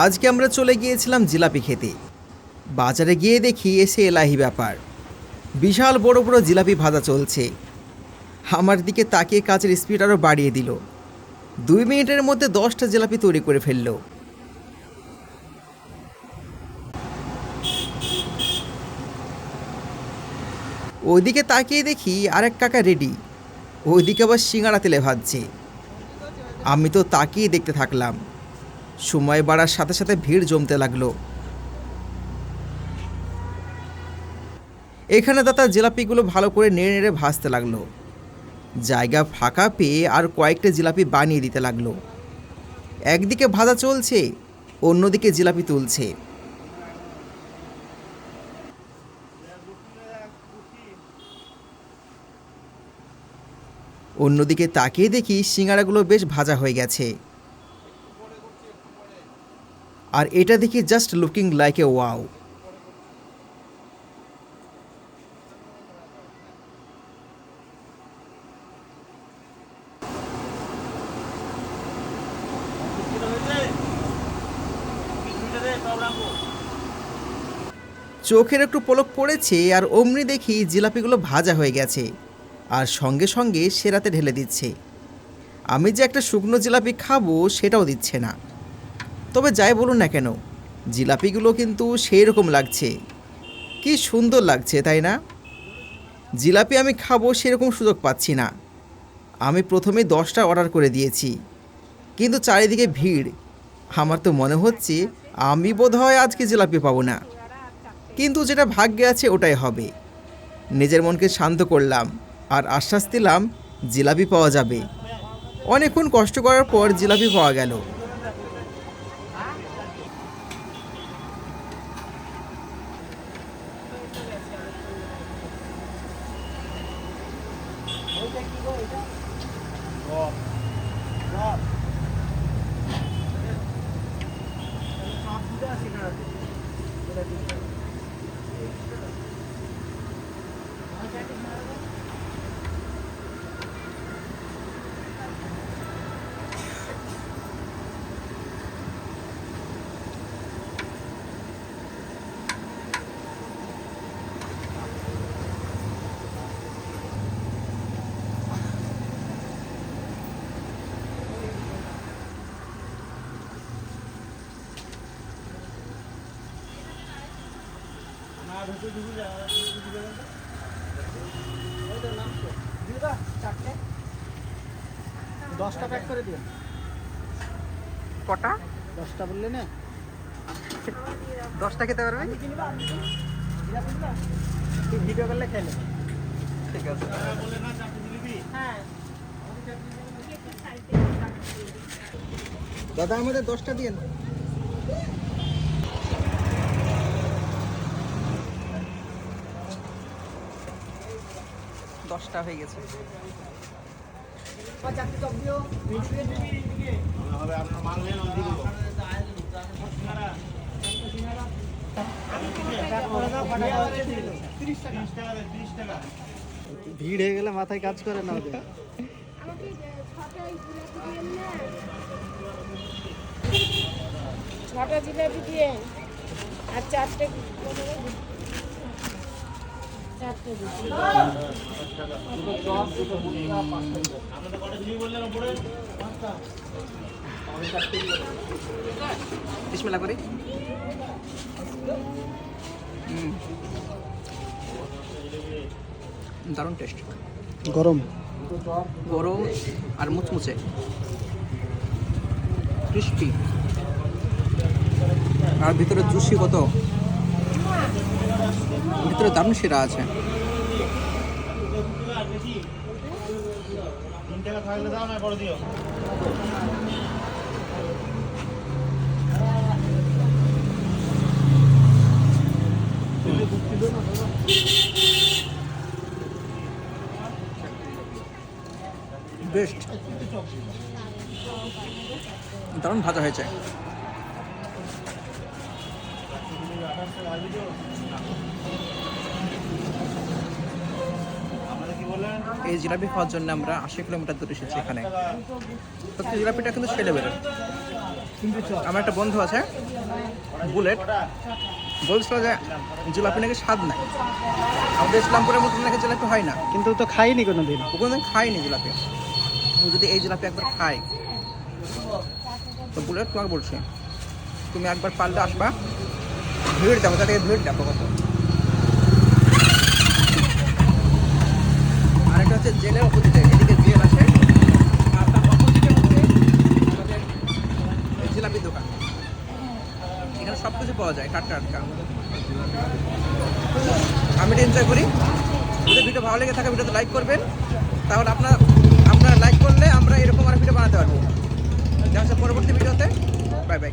আজকে আমরা চলে গিয়েছিলাম জিলাপি খেতে। বাজারে গিয়ে দেখি এসে এলাহি ব্যাপার, বিশাল বড় বড় জিলাপি ভাজা চলছে। আমার দিকে তাকিয়ে কাজের স্পিড আরও বাড়িয়ে দিল। 2 মিনিটের মধ্যে 10টা জিলাপি তৈরি করে ফেললো। ওইদিকে তাকিয়ে দেখি আরেক কাকা রেডি, ওইদিকে আবার সিঙ্গাড়া তেলে ভাজছে। আমি তো তাকিয়ে দেখতে থাকলাম। সময় বাড়ার সাথে সাথে ভিড় জমতে লাগলো। এখানে দাদা জিলাপিগুলো ভালো করে নেড়ে নেড়ে ভাজতে লাগলো। জায়গা ফাঁকা পেয়ে আর কয়েকটা জিলাপি বানিয়ে দিতে লাগলো। একদিকে ভাজা চলছে, অন্যদিকে জিলাপি তুলছে। অন্যদিকে তাকিয়ে দেখি সিঙ্গাড়াগুলো বেশ ভাজা হয়ে গেছে। আর এটা দেখি just looking like a wow. চোখের একটু পলক পড়েছে আর অমনি দেখি জিলাপিগুলো ভাজা হয়ে গেছে আর সঙ্গে সঙ্গে সেরাতে ঢেলে দিচ্ছে। আমি যে একটা শুকনো জিলাপি খাবো সেটাও দিচ্ছে না। তবে যাই বলুন না কেন, জিলাপিগুলো কিন্তু সেই রকম লাগছে। কি সুন্দর লাগছে, তাই না? জিলাপি আমি খাবো সেরকম সুযোগ পাচ্ছি না। আমি প্রথমে 10টা অর্ডার করে দিয়েছি, কিন্তু চারিদিকে ভিড়। আমার তো মনে হচ্ছে আমি বোধহয় আজকে জিলাপি পাবো না, কিন্তু যেটা ভাগ্যে আছে ওটাই হবে। নিজের মনকে শান্ত করলাম আর আশ্বাস দিলাম জিলাপি পাওয়া যাবে। অনেকক্ষণ কষ্ট করার পর জিলাপি পাওয়া গেল। দশটা প্যাক করে দিন। কটা? 10টা বললে না? 10টা খেতে পারবে? তুই ভিডিও করলে খেলে। ঠিক আছে। দাদা আমাদের 10টা দিন। 10টা হয়ে গেছে। ভিড় হয়ে গেলে মাথায় কাজ করে না ওদের। ছটা জিলাপি দিয়ে আর চারটে বিসমিল্লাহ করি। দারুণ টেস্ট। গরম গরম আর মুচমুচে, ক্রিস্পি, আর ভিতরে জুসি কত, ভিতরে দারুণ সেরা আছে। বেস্ট, দারুণ ভাজা হয়েছে। এই জিলাপি খাওয়ার জন্য আমরা 80 কিলোমিটার দূরে এসেছি এখানে। তো জিলাপিটা কিন্তু সেটা বেরোয়। আমার একটা বন্ধু আছে বুলেট, বলছিল যে জিলাপি নাকি স্বাদ নাই, আমাদের ইসলামপুরের মতো নাকি জিলাপি হয় না। কিন্তু তো খাইনি কোনোদিন। ও কোনোদিন খাইনি জিলাপি। ও যদি এই জিলাপি একবার খায় তো বুলেট তোমাকে বলছি, তুমি একবার পারলে আসবা, ভিড় দেখো, তাদের ভিড় দেখো কত। আরেকটা হচ্ছে জেলের অপোজিটে, এদিকে জেল আছে আর তার অপোজিটে হচ্ছে আমাদের এই জিলাপির দোকান। এখানে সব কিছু পাওয়া যায় টাটকা টাটকা। আমি এটা এনজয় করি। যদি ভিডিও ভালো লেগে থাকে ভিডিওতে লাইক করবেন, তাহলে আপনারা লাইক করলে আমরা এরকম আর ভিডিও বানাতে পারবো। দেখা হচ্ছে পরবর্তী ভিডিওতে। Bye bye.